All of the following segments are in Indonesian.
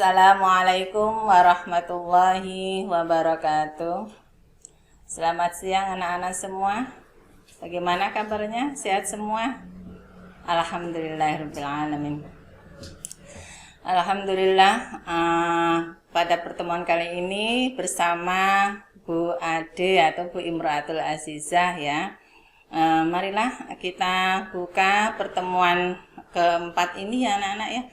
Assalamualaikum warahmatullahi wabarakatuh. Selamat siang anak-anak semua. Bagaimana kabarnya? Sehat semua? Alhamdulillahirrabbilalamin. Alhamdulillah, pada pertemuan kali ini bersama Bu Ade atau Bu Imro'atul Azizah ya. Marilah kita buka pertemuan keempat ini ya anak-anak ya.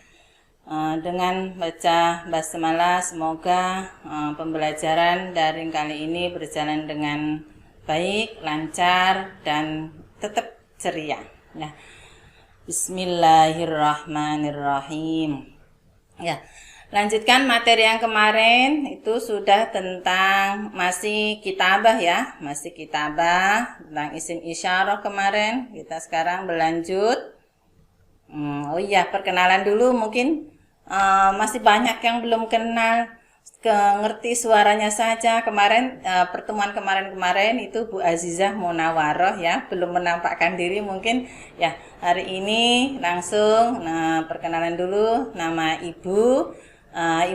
Dengan baca basmalah, semoga pembelajaran daring kali ini berjalan dengan baik, lancar, dan tetap ceria. Nah, Bismillahirrahmanirrahim. Ya, lanjutkan materi yang kemarin itu sudah tentang masih kitabah ya, masih kitabah tentang isim isyarah kemarin. Kita sekarang berlanjut. Oh iya, perkenalan dulu mungkin. Masih banyak yang belum kenal, ngerti suaranya saja. Kemarin pertemuan kemarin itu Bu Azizah Munawaroh ya, belum menampakkan diri mungkin ya. Hari ini langsung perkenalan dulu. Nama Ibu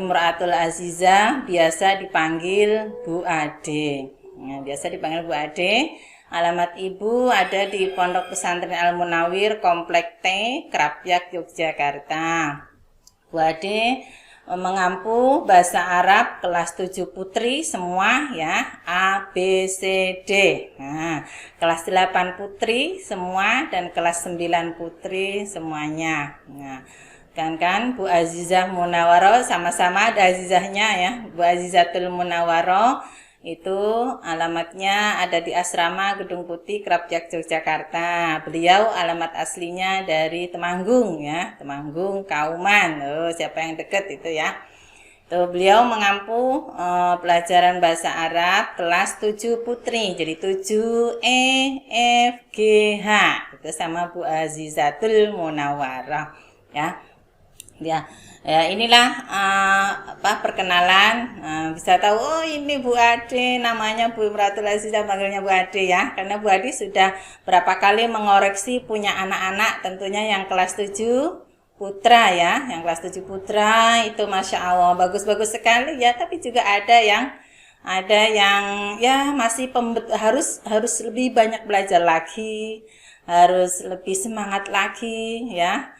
Imro'atul Azizah, biasa dipanggil Bu Ade. Biasa dipanggil Bu Ade. Alamat Ibu ada di Pondok Pesantren Al Munawir, Komplek T, Krapyak, Yogyakarta. Bu Ade mengampu bahasa Arab kelas 7 putri semua ya, A, B, C, D. Nah, kelas 8 putri semua dan kelas 9 putri semuanya. Nah, kan Bu Azizah Munawaroh, sama-sama ada Azizahnya ya, Bu Azizatul Munawaroh. Itu alamatnya ada di Asrama Gedung Putih, Krapyak, Yogyakarta. Beliau alamat aslinya dari Temanggung ya, Temanggung, Kauman. Siapa yang deket itu ya. Beliau mengampu pelajaran bahasa Arab kelas 7 putri. Jadi 7 E, F, G, H. Itu sama Bu Azizatul Munawaroh ya. Ya, inilah perkenalan. Bisa tahu, oh ini Bu Ade, namanya Bu Imro'atul Azizah, panggilnya Bu Ade ya. Karena Bu Ade sudah berapa kali mengoreksi punya anak-anak, tentunya yang kelas 7 putra ya. Yang kelas 7 putra itu Masya Allah bagus-bagus sekali ya. Tapi juga ada yang ya masih harus lebih banyak belajar lagi, harus lebih semangat lagi ya.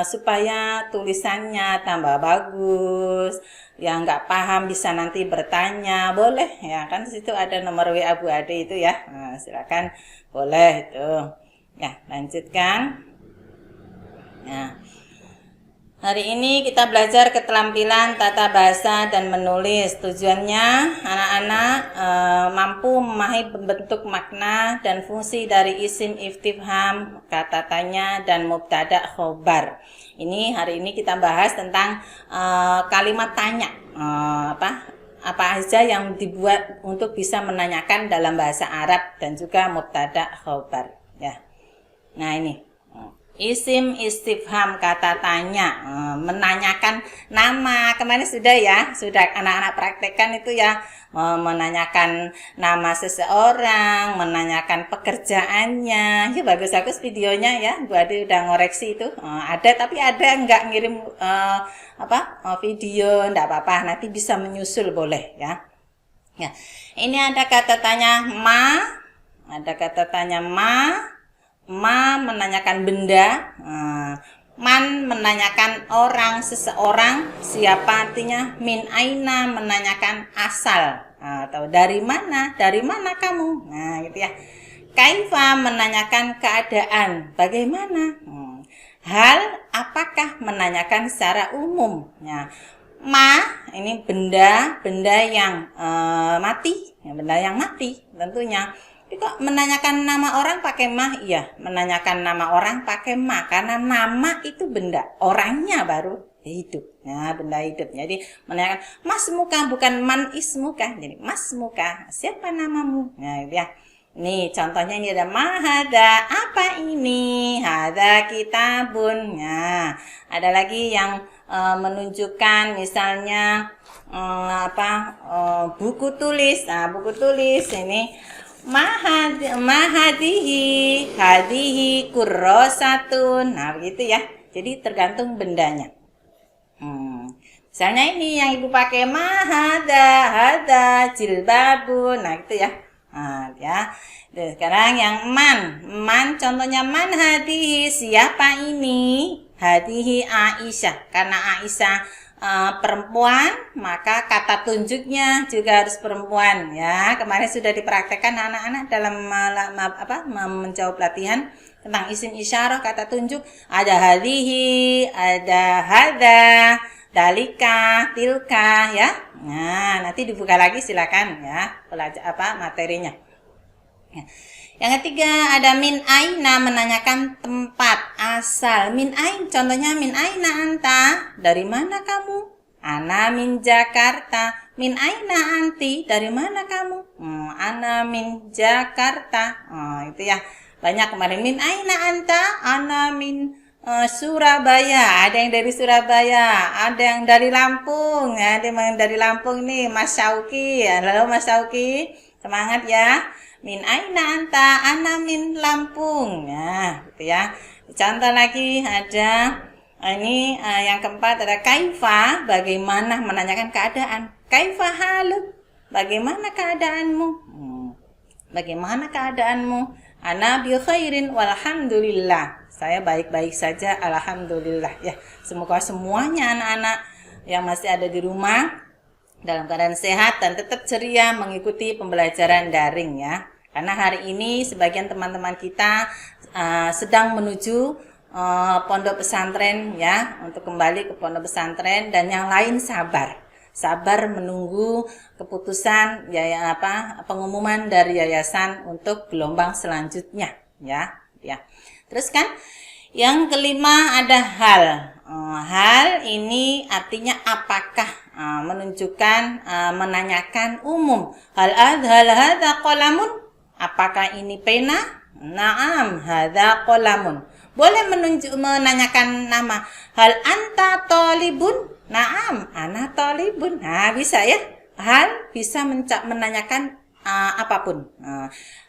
Supaya tulisannya tambah bagus. Yang nggak paham bisa nanti bertanya, boleh ya, kan di situ ada nomor WA Bu Ade itu ya. Silakan, boleh itu ya. Lanjutkan. Nah, hari ini kita belajar keterampilan tata bahasa dan menulis. Tujuannya anak-anak mampu memahami bentuk makna dan fungsi dari isim istifham, kata tanya, dan mubtada khobar. Hari ini kita bahas tentang kalimat tanya. Apa aja yang dibuat untuk bisa menanyakan dalam bahasa Arab dan juga mubtada khobar ya. Nah, ini isim istifham, kata tanya, menanyakan nama. Kemarin sudah anak-anak praktekkan itu ya, menanyakan nama seseorang, menanyakan pekerjaannya. Ya, bagus-bagus videonya ya, Bu Ade udah ngoreksi itu. Ada tapi ada nggak ngirim video, nggak apa-apa, nanti bisa menyusul boleh ya. Ya, ini ada kata tanya ma menanyakan benda, man menanyakan orang, seseorang, siapa artinya, min aina menanyakan asal, atau dari mana kamu, nah gitu ya. Kaifa menanyakan keadaan, bagaimana. Hal, apakah menanyakan secara umum. Nah, ma ini benda yang mati, benda yang mati tentunya. Tapi kok menanyakan nama orang pakai mah? Iya, menanyakan nama orang pakai mah, karena nama itu benda, orangnya baru hidup. Nah, benda hidup. Jadi menanyakan mas muka, bukan man ismuka. Jadi mas muka, siapa namamu? Nah, ya. Nih contohnya ini ada mahada, apa ini? Hada kitabun. Nah, ada lagi yang menunjukkan misalnya buku tulis. Nah, buku tulis ini hadihi kurrosatun. Nah begitu ya, jadi tergantung bendanya. Misalnya ini yang ibu pakai hada jilbabun. Nah itu ya. Nah, ya. Dan sekarang yang man contohnya man hadihi, siapa ini? Hadihi Aisyah. Karena Aisyah perempuan, maka kata tunjuknya juga harus perempuan ya. Kemarin sudah dipraktekkan anak-anak dalam menjawab latihan tentang isim isyarah, kata tunjuk. Ada hadihi, ada hada, dalika, tilka ya. Nah, nanti dibuka lagi silakan ya materinya. Ya. Yang ketiga ada min aina, menanyakan tempat asal. Min ain, contohnya min aina anta, dari mana kamu? Ana min Jakarta. Min aina anti, dari mana kamu? Ana min Jakarta. Itu ya. Banyak kemarin min aina anta, ana min Surabaya. Ada yang dari Surabaya, ada yang dari Lampung, ada yang dari Lampung nih, Mas Syauki. Halo Mas Syauki, semangat ya. Min aina anta, ana min Lampung. Nah, gitu ya. Contoh lagi ada ini yang keempat ada kaifa, bagaimana, menanyakan keadaan. Kaifa haluk, bagaimana keadaanmu? Bagaimana keadaanmu? Ana bi khairin walhamdulillah. Saya baik-baik saja, alhamdulillah ya. Semoga semuanya anak-anak yang masih ada di rumah dalam keadaan sehat dan tetap ceria mengikuti pembelajaran daring ya. Karena hari ini sebagian teman-teman kita sedang menuju pondok pesantren ya, untuk kembali ke pondok pesantren, dan yang lain sabar menunggu keputusan pengumuman dari yayasan untuk gelombang selanjutnya ya. Terus kan yang kelima ada hal. Hal ini artinya apakah, menunjukkan, menanyakan umum. Hal hadza qalamun, apakah ini pena? Naam, hadza qalamun. Boleh menanyakan nama. Hal anta talibun? Naam, ana talibun. Nah, bisa ya. Hal bisa menanyakan apapun.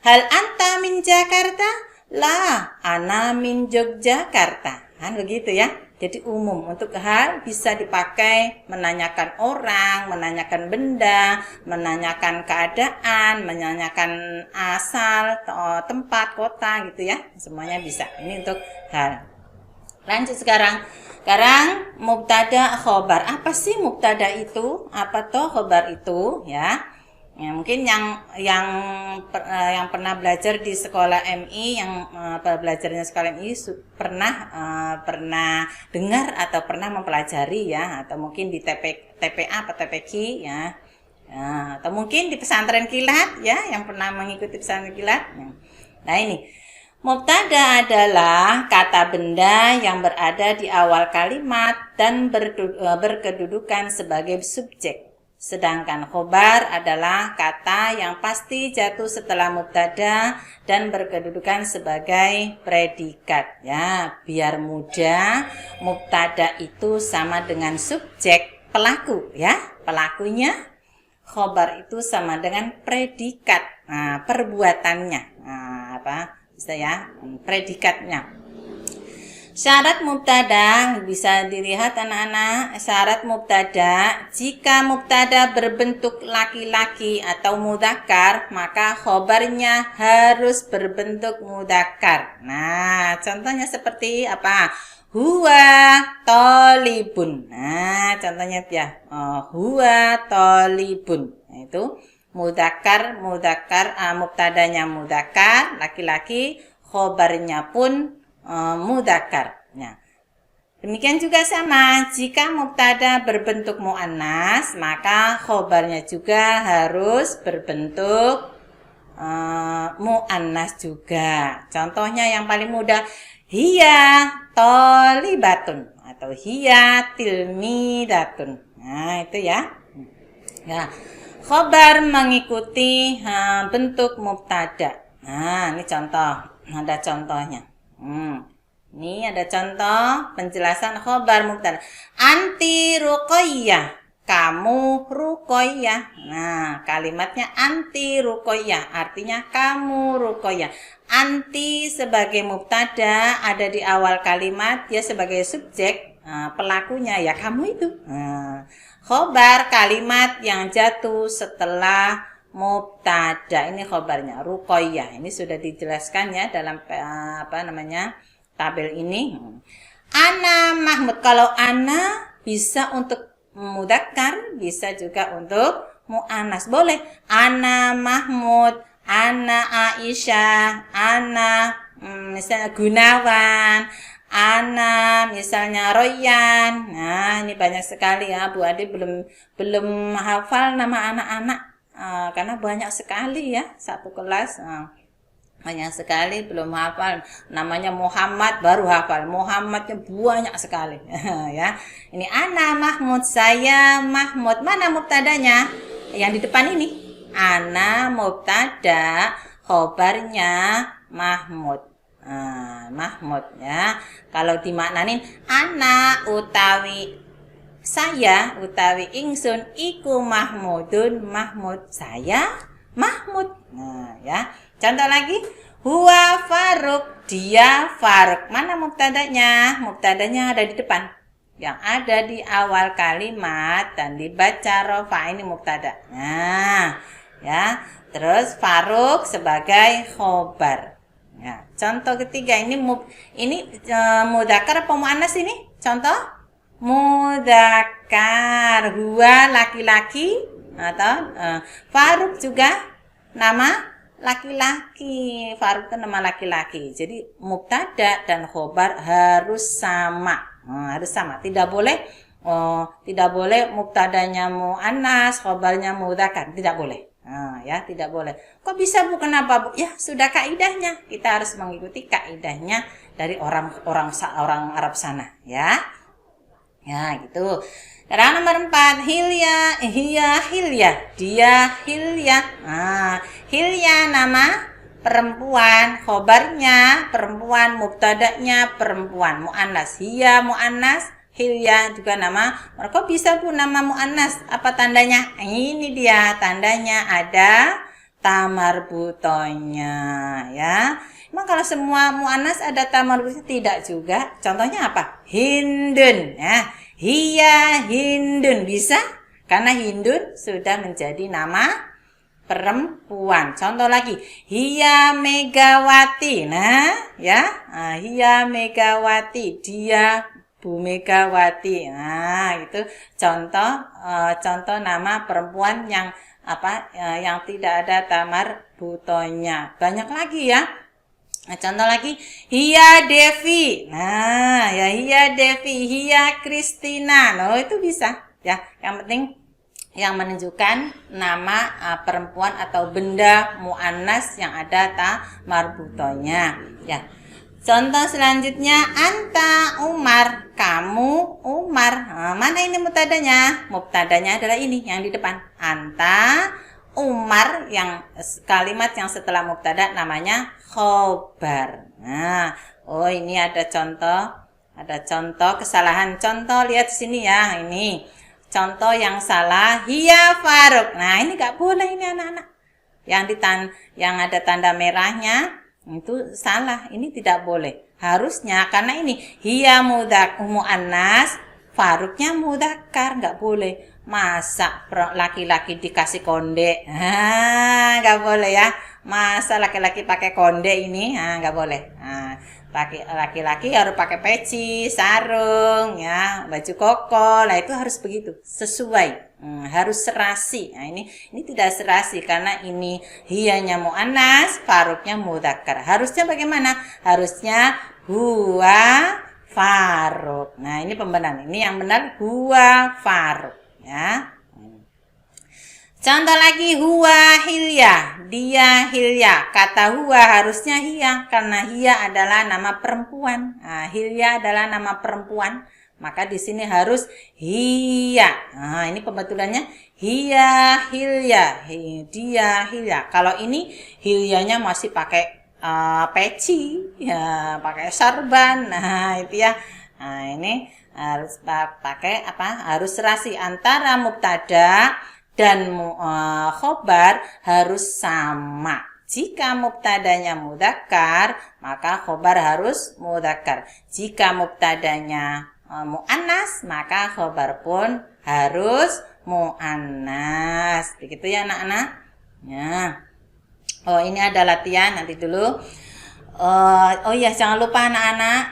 Hal anta min Jakarta? La, ana min Yogyakarta. Kan begitu ya. Jadi umum, untuk hal bisa dipakai menanyakan orang, menanyakan benda, menanyakan keadaan, menanyakan asal, tempat, kota gitu ya. Semuanya bisa. Ini untuk hal. Lanjut sekarang. Sekarang mubtada khobar. Apa sih mubtada itu? Apa toh khobar itu ya? Ya, mungkin yang pernah belajar di sekolah MI, yang belajarnya sekolah MI pernah dengar atau pernah mempelajari ya, atau mungkin di TPA atau TPQ ya. Atau mungkin di pesantren kilat ya, yang pernah mengikuti pesantren kilat. Nah, ini mubtada adalah kata benda yang berada di awal kalimat dan berkedudukan sebagai subjek. Sedangkan khobar adalah kata yang pasti jatuh setelah mubtada dan berkedudukan sebagai predikat. Ya, biar mudah, mubtada itu sama dengan subjek pelaku ya, pelakunya. Khobar itu sama dengan predikat, perbuatannya. Bisa ya, predikatnya. Syarat mubtada bisa dilihat anak-anak. Syarat mubtada, jika mubtada berbentuk laki-laki atau mudzakkar, maka khobarnya harus berbentuk mudzakkar. Nah, contohnya seperti apa? Huwa thalibun. Nah, contohnya ya. Huwa thalibun. Nah, itu mudzakkar, mubtadanya mudzakkar, laki-laki, khobarnya pun mudzakkar. Nah, demikian juga sama, jika mubtada berbentuk muannas, maka khobarnya juga harus berbentuk muannas juga. Contohnya yang paling mudah, hiya thalibatun atau hiya tilmidatun. Nah, itu ya. Nah, khobar mengikuti bentuk mubtada. Nah, ini contoh, ada contohnya. Ini ada contoh penjelasan khobar mubtada. Anti Ruqayyah, kamu Ruqayyah. Nah, kalimatnya anti Ruqayyah, artinya kamu Ruqayyah. Anti sebagai mubtada ada di awal kalimat, dia sebagai subjek. pelakunya ya kamu itu. Khobar kalimat yang jatuh setelah mubtada. Ini khobarnya Ruqayyah. Ini sudah dijelaskan ya dalam tabel ini. Ana Mahmud. Kalau ana bisa untuk mudzakkar, bisa juga untuk muannas. Boleh. Ana Mahmud, ana Aisyah, ana misalnya Gunawan, ana misalnya Royan. Nah, ini banyak sekali ya. Bu Ade belum hafal nama anak-anak karena banyak sekali ya satu kelas. Banyak sekali belum hafal. Namanya Muhammad baru hafal. Muhammadnya banyak sekali. Ya. Ini ana Mahmud, saya Mahmud. Mana mubtadanya? Yang di depan ini. Ana mubtada, khobarnya Mahmud. Mahmud ya. Kalau dimaknanin ana utawi saya utawi ingsun iku Mahmudun, Mahmud saya Mahmud. Nah, ya. Contoh lagi, huwa Faruk, dia Faruk. Mana mubtadanya? Mubtadanya ada di depan. Yang ada di awal kalimat dan dibaca rofa, ini mubtada. Nah, ya. Terus Faruk sebagai khobar. Ya, contoh ketiga ini mudzakkar apa muannas ini? Contoh mudzakkar, huwa laki-laki atau Faruk juga nama laki-laki. Faruk itu nama laki-laki. Jadi mubtada dan khobar harus sama. Harus sama. Tidak boleh mubtadanya muannas, khobarnya mudzakkar. Tidak boleh. Ya, tidak boleh. Kok bisa Bu? Kenapa Bu? Ya, sudah kaidahnya. Kita harus mengikuti kaidahnya dari orang Arab sana, ya. Ya, gitu. Sekarang nomor 4, Hilya, Hilya, dia Hilya. Hilya nama perempuan, khobarnya perempuan, mubtadanya perempuan, muannas. Hiya muannas, Hilya juga nama. Kok bisa Bu nama muannas? Apa tandanya? Ini dia tandanya, ada tamarbutonya, ya. Emang kalau semua muannas ada tamarbutonya? Tidak juga. Contohnya apa? Hindun, ya. Hiya Hindun, bisa? Karena Hindun sudah menjadi nama perempuan. Contoh lagi, hiya Megawati. Nah, ya. Hiya Megawati, dia Bu Megawati. Nah, itu contoh nama perempuan yang yang tidak ada tamarbutonya. Banyak lagi ya. Nah, contoh lagi, hiya Devi. Nah, ya hiya Devi, hiya Kristina. Loh, itu bisa ya. Yang penting yang menunjukkan nama perempuan atau benda muannas yang ada tamarbutonya. Ya. Contoh selanjutnya, anta Umar, kamu Umar. Mana ini mubtadanya? Mubtadanya adalah ini yang di depan. Anta Umar, yang kalimat yang setelah mubtada namanya khobar. Nah, ini ada contoh kesalahan. Contoh lihat sini ya, ini contoh yang salah, hiya Faruk. Nah, ini gak boleh ini anak-anak. Yang ada tanda merahnya itu salah, ini tidak boleh. Harusnya karena ini hiya muannas, Faruknya mudzakkar, nggak boleh. Masa laki-laki dikasih konde? Nggak boleh ya. Masa laki-laki pakai konde ini? Nggak boleh. Laki-laki harus pakai peci, sarung, ya, baju koko. Lah itu harus begitu, sesuai. Harus serasi. Nah, ini tidak serasi karena ini hiyanya muannas, faruknya mudzakkar. Harusnya bagaimana? Harusnya huwa faruk. Nah, ini pembenaran. Ini yang benar huwa faruk, ya. Contoh lagi, huwa hilya, dia hilya. Kata huwa harusnya hiya, karena hiya adalah nama perempuan. Hilya adalah nama perempuan, maka di sini harus hiya. Ini pembetulannya hiya hilya, dia hilya. Kalau ini hilyanya masih pakai peci, ya, pakai sarban. Nah, itu ya. Ini harus pakai Harus serasi antara mubtada dan khobar harus sama. Jika mubtadanya mudzakkar, maka khobar harus mudzakkar. Jika mubtadanya muannas, maka khobar pun harus muannas. Begitu ya anak-anak. Ya. Oh, ini ada latihan nanti dulu. Oh iya, jangan lupa anak-anak,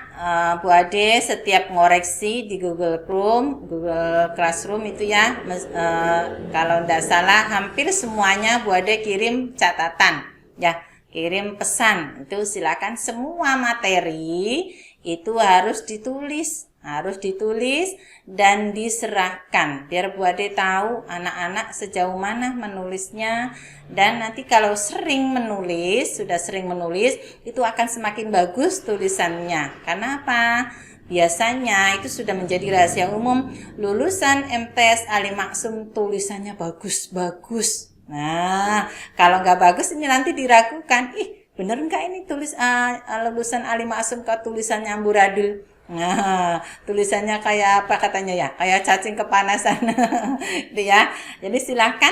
Bu Ade setiap ngoreksi di Google Chrome, Google Classroom itu ya, kalau tidak salah hampir semuanya Bu Ade kirim catatan, ya, kirim pesan. Itu silakan semua materi itu harus ditulis dan diserahkan biar Bu Ade tahu anak-anak sejauh mana menulisnya, dan nanti kalau sudah sering menulis itu akan semakin bagus tulisannya. Karena apa? Biasanya itu sudah menjadi rahasia umum, lulusan MTs Ali Maksum tulisannya bagus-bagus. Nah, kalau nggak bagus ini nanti diragukan, bener nggak ini lulusan Ali Maksum ke tulisannya amburadul? Nah, tulisannya kayak apa katanya ya? Kayak cacing kepanasan. Itu ya. Jadi silahkan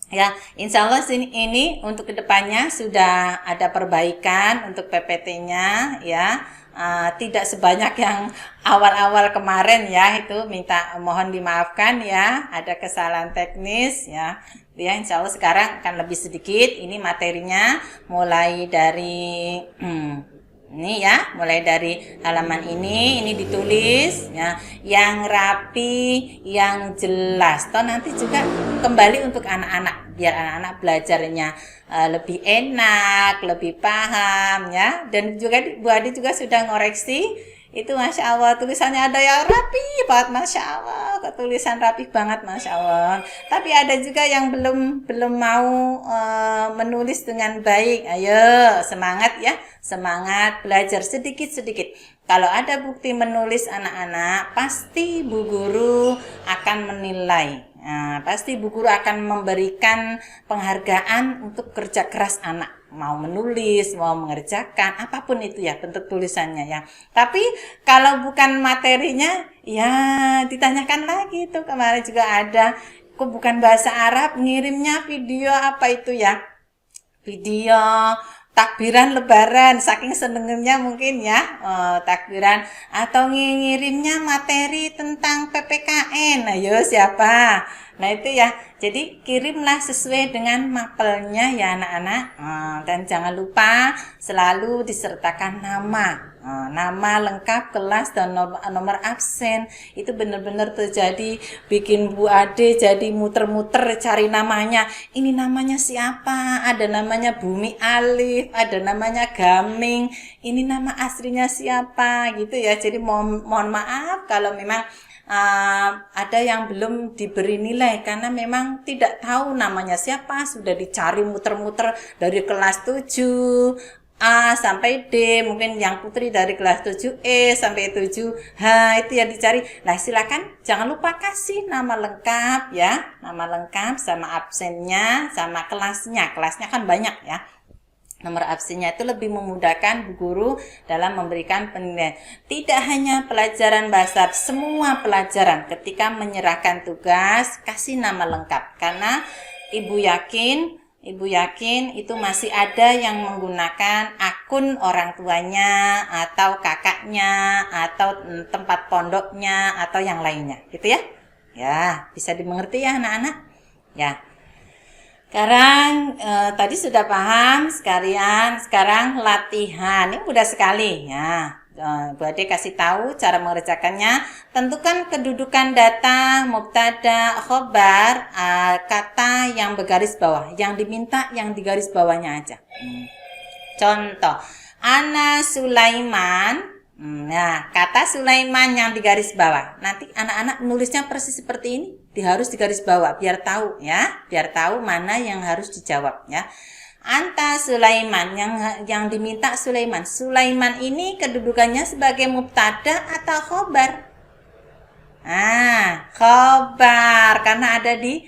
ya, insya Allah ini untuk kedepannya sudah ada perbaikan untuk PPT-nya ya. Tidak sebanyak yang awal-awal kemarin ya, itu mohon dimaafkan ya, ada kesalahan teknis ya. Ya, insya Allah sekarang akan lebih sedikit. Ini materinya mulai dari ini ya, mulai dari halaman ini ditulis ya, yang rapi, yang jelas. Toh nanti juga kembali untuk anak-anak, biar anak-anak belajarnya lebih enak, lebih paham ya. Dan juga Bu Adi juga sudah ngoreksi. Itu Masya Allah, tulisannya ada yang rapi banget, Masya Allah, tulisan rapi banget, Masya Allah. Tapi ada juga yang belum mau menulis dengan baik. Ayo semangat ya, semangat belajar sedikit-sedikit. Kalau ada bukti menulis anak-anak, pasti Bu Guru akan menilai. Nah, pasti Bu Guru akan memberikan penghargaan untuk kerja keras anak. Mau menulis, mau mengerjakan, apapun itu ya bentuk tulisannya ya. Tapi kalau bukan materinya, ya ditanyakan lagi tuh, kemarin juga ada, kok bukan bahasa Arab, ngirimnya video apa itu ya? Video takbiran lebaran, saking senengnya mungkin ya, takbiran, atau ngirimnya materi tentang PPKN. Ayo siapa? Nah itu ya, jadi kirimlah sesuai dengan mapelnya ya anak-anak. Dan jangan lupa selalu disertakan nama lengkap, kelas, dan nomor absen. Itu benar-benar terjadi bikin Bu Ade jadi muter-muter cari namanya. Ini namanya siapa? Ada namanya Bumi Alif, ada namanya Gaming. Ini nama aslinya siapa gitu ya. Jadi mohon maaf kalau memang ada yang belum diberi nilai karena memang tidak tahu namanya siapa, sudah dicari muter-muter dari kelas 7 A sampai D, mungkin yang putri dari kelas 7E sampai 7H itu yang dicari. Nah silakan jangan lupa kasih nama lengkap ya, nama lengkap sama absennya sama kelasnya kan banyak ya. Nomor absennya itu lebih memudahkan Bu Guru dalam memberikan penilaian. Tidak hanya pelajaran bahasa, semua pelajaran ketika menyerahkan tugas kasih nama lengkap. Karena Ibu yakin itu masih ada yang menggunakan akun orang tuanya atau kakaknya atau tempat pondoknya atau yang lainnya, gitu ya. Ya, bisa dimengerti ya anak-anak? Ya. Sekarang tadi sudah paham sekalian, sekarang latihan. Ini mudah sekali ya. Bu Ade kasih tahu cara mengerjakannya. Tentukan kedudukan data, mubtada, khobar, kata yang bergaris bawah. Yang diminta yang di garis bawahnya aja. Contoh, Ana Sulaiman. Nah, kata Sulaiman yang di garis bawah. Nanti anak-anak nulisnya persis seperti ini. Harus di garis bawah biar tahu ya, biar tahu mana yang harus dijawab ya. Anta Sulaiman, yang diminta Sulaiman. Sulaiman ini kedudukannya sebagai mubtada atau khobar? Khobar karena ada di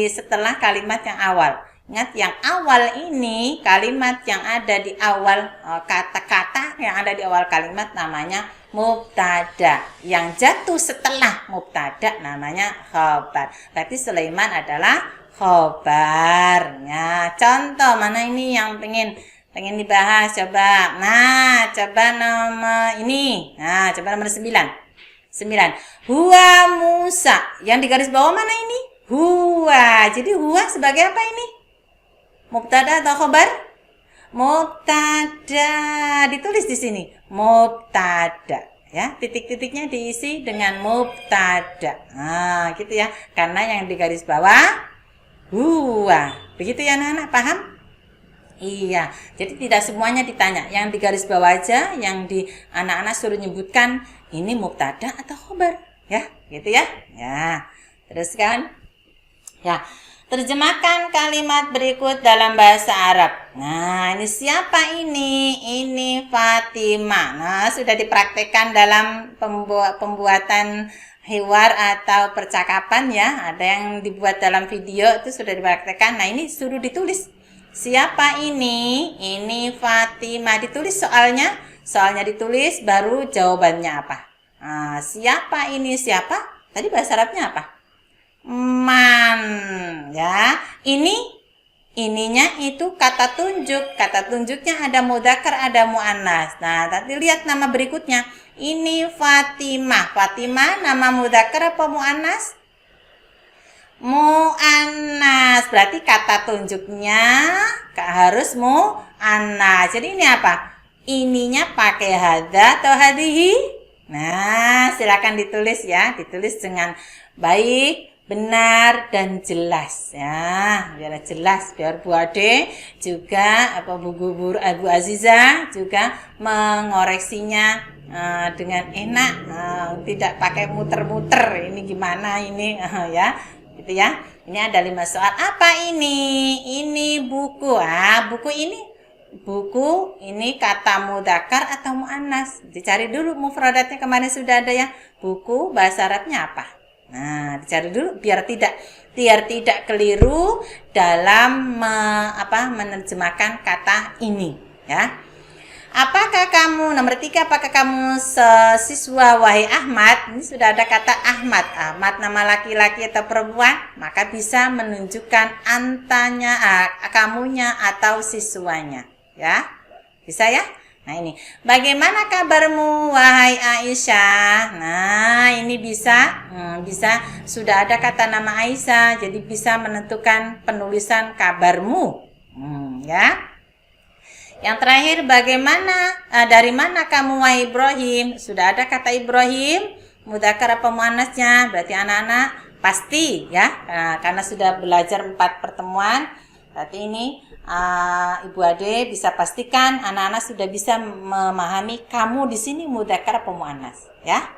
setelah kalimat yang awal. Ingat yang awal ini, kalimat yang ada di awal, kata-kata yang ada di awal kalimat namanya mubtada. Yang jatuh setelah mubtada namanya khobar. Berarti Sulaiman adalah khobar. Ya, contoh mana ini yang pengen dibahas, coba. Nah, coba nomor ini. Nah, coba nomor 9. 9. Huwa Musa. Yang di garis bawah mana ini? Huwa. Jadi huwa sebagai apa ini? Mubtada atau khobar? Mubtada. Ditulis di sini. Mubtada. Ya, titik-titiknya diisi dengan mubtada. Nah, gitu ya. Karena yang di garis bawah huwa. Begitu ya anak-anak, paham? Iya. Jadi tidak semuanya ditanya. Yang di garis bawah aja, yang di anak-anak suruh nyebutkan ini mubtada atau khobar. Ya, gitu ya. Ya. Teruskan. Ya. Terjemahkan kalimat berikut dalam bahasa Arab. Nah, ini siapa ini? Ini Fatimah. Nah, sudah dipraktekkan dalam pembuatan hiwar atau percakapan ya. Ada yang dibuat dalam video itu sudah dipraktekkan. Nah, ini suruh ditulis. Siapa ini? Ini Fatimah. Ditulis soalnya. Soalnya ditulis baru jawabannya apa. Nah, siapa ini? Siapa? Tadi bahasa Arabnya apa? Man, ya. Ininya itu kata tunjuk. Kata tunjuknya ada mudzakkar, ada muannas. Nah, tadi lihat nama berikutnya. Ini Fatimah. Fatimah nama mudzakkar apa muannas? Muannas. Berarti kata tunjuknya harus muannas. Jadi ini apa? Ininya pakai hadza atau hadhihi? Nah, silakan ditulis ya. Ditulis dengan baik, benar dan jelas ya, biar jelas, biar Bu Ade juga Bu Guru Bu Aziza juga mengoreksinya dengan enak, tidak pakai muter-muter ini gimana ini ya, gitu ya. Ini ada 5 soal. Apa ini? Ini buku. Buku ini kata mudzakkar atau muannas. Dicari dulu mufradatnya, kemarin sudah ada ya. Buku bahasa Arabnya apa? Nah, dicari dulu biar tidak keliru dalam menerjemahkan kata ini ya. Apakah kamu, nomor 3, apakah kamu siswa wahai Ahmad? Ini sudah ada kata Ahmad. Ahmad nama laki-laki atau perempuan, maka bisa menunjukkan antanya, kamunya atau siswanya ya. Bisa ya? Nah, ini. Bagaimana kabarmu wahai Aisyah? Nah, ini bisa sudah ada kata nama Aisyah, jadi bisa menentukan penulisan kabarmu. Ya. Yang terakhir, dari mana kamu wahai Ibrahim? Sudah ada kata Ibrahim, mudzakkar apa muannasnya? Berarti anak-anak pasti ya. Karena sudah belajar 4 pertemuan. Berarti ini Ibu Ade bisa pastikan anak-anak sudah bisa memahami kamu di sini mudzakkar apa muannas ya.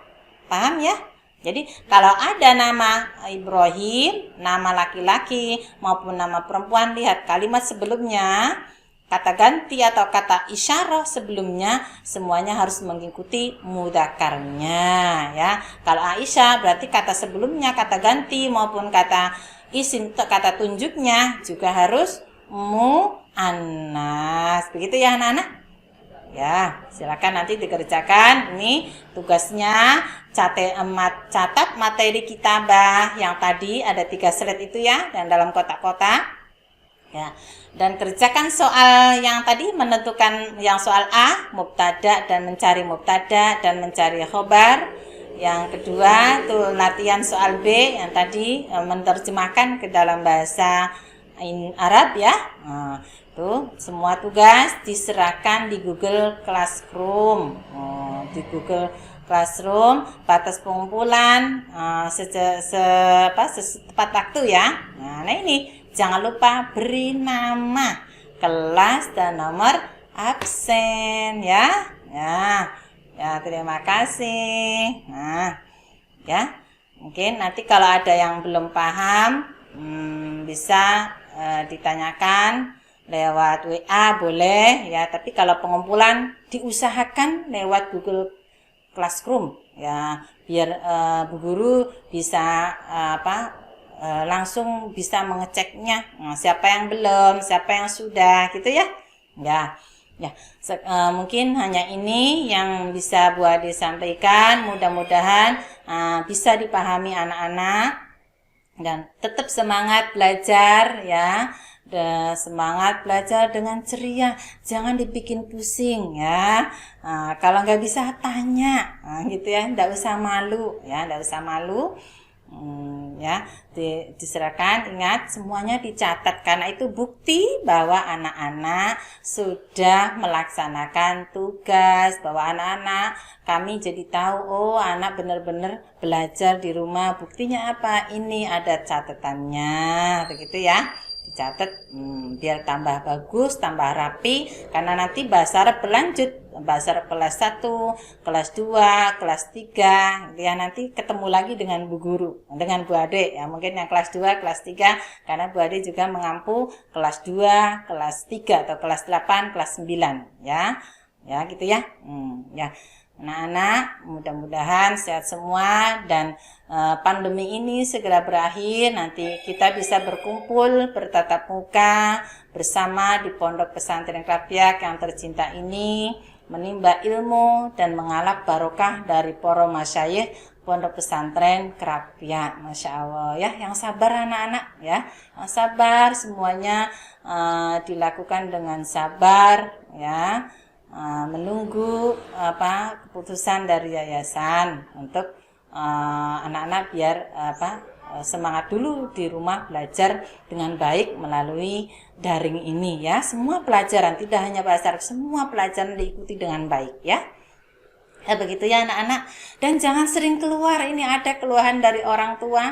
Paham ya? Jadi kalau ada nama Ibrahim, nama laki-laki maupun nama perempuan, lihat kalimat sebelumnya, kata ganti atau kata isyarah sebelumnya semuanya harus mengikuti mudzakarnya ya. Kalau Aisyah berarti kata sebelumnya, kata ganti maupun kata isim, kata tunjuknya juga harus muannas. Begitu ya anak-anak? Ya, silakan nanti dikerjakan. Ini tugasnya catat materi kitabah yang tadi ada 3 slide itu ya, dan dalam kotak-kotak. Ya. Dan kerjakan soal yang tadi, menentukan yang soal A, mubtada dan mencari mubtada dan mencari khobar. Yang kedua tuh latihan soal B yang tadi menerjemahkan ke dalam bahasa Arab ya. Tuh semua tugas diserahkan di Google Classroom. Di Google Classroom batas pengumpulan setepat waktu ya. Nah, ini jangan lupa beri nama kelas dan nomor absen ya. Ya, terima kasih. Nah, ya. Mungkin nanti kalau ada yang belum paham bisa ditanyakan lewat WA boleh ya, tapi kalau pengumpulan diusahakan lewat Google Classroom ya, biar Bu Guru bisa langsung bisa mengeceknya, siapa yang belum, siapa yang sudah gitu ya. Mungkin hanya ini yang bisa Bu Ade sampaikan, mudah-mudahan bisa dipahami anak-anak. Dan tetap semangat belajar ya. Semangat belajar dengan ceria, jangan dibikin pusing ya. Kalau nggak bisa tanya, gitu ya, nggak usah malu ya, nggak usah malu. Ya, diserahkan, ingat semuanya dicatat karena itu bukti bahwa anak-anak sudah melaksanakan tugas, bahwa anak-anak kami jadi tahu, oh anak benar-benar belajar di rumah. Buktinya apa? Ini ada catatannya, begitu ya. Dicatat biar tambah bagus, tambah rapi, karena nanti bahasa Arab berlanjut, bahasa Arab kelas 1, kelas 2, kelas 3 ya, nanti ketemu lagi dengan Bu Guru, dengan Bu Ade ya, mungkin yang kelas 2, kelas 3, karena Bu Ade juga mengampu kelas 2, kelas 3 atau kelas 8, kelas 9 ya. Ya gitu ya. Ya. Anak-anak mudah-mudahan sehat semua dan pandemi ini segera berakhir, nanti kita bisa berkumpul bertatap muka bersama di Pondok Pesantren Krapyak yang tercinta ini, menimba ilmu dan mengalap barokah dari para masyayikh Pondok Pesantren Krapyak. Masya Allah ya, yang sabar anak-anak ya, yang sabar, semuanya dilakukan dengan sabar ya. Menunggu keputusan dari yayasan untuk anak-anak biar semangat dulu di rumah belajar dengan baik melalui daring ini ya. Semua pelajaran, tidak hanya bahasa Arab, semua pelajaran diikuti dengan baik ya. Ya begitu ya anak-anak. Dan jangan sering keluar, ini ada keluhan dari orang tua.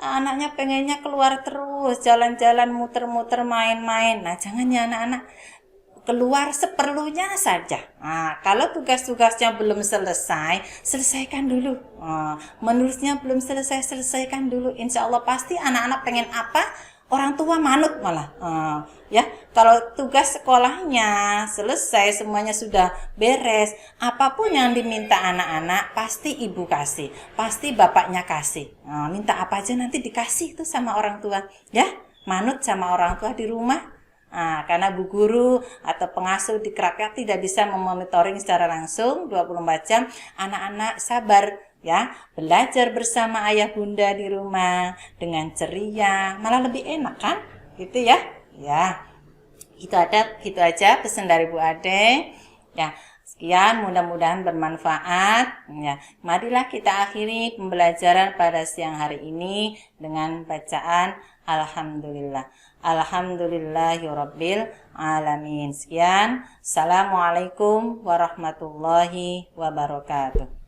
Anaknya pengennya keluar terus, jalan-jalan, muter-muter, main-main. Nah jangan ya anak-anak, keluar seperlunya saja. Kalau tugas-tugasnya belum selesai, selesaikan dulu. Menulisnya belum selesai, selesaikan dulu. Insya Allah pasti anak-anak pengen apa, orang tua manut malah. Ya, kalau tugas sekolahnya selesai, semuanya sudah beres, apapun yang diminta anak-anak pasti ibu kasih, pasti bapaknya kasih. Minta apa aja nanti dikasih itu sama orang tua. Ya, manut sama orang tua di rumah. Karena Bu Guru atau pengasuh di Krapyak tidak bisa memonitoring secara langsung 24 jam, anak-anak sabar ya, belajar bersama ayah bunda di rumah dengan ceria, malah lebih enak kan? Gitu ya. Ya. Gitu aja pesan dari Bu Ade. Ya, sekian, mudah-mudahan bermanfaat. Ya, marilah kita akhiri pembelajaran pada siang hari ini dengan bacaan Alhamdulillah. Alhamdulillahirabbil alamin. Sekian. Assalamualaikum warahmatullahi wabarakatuh.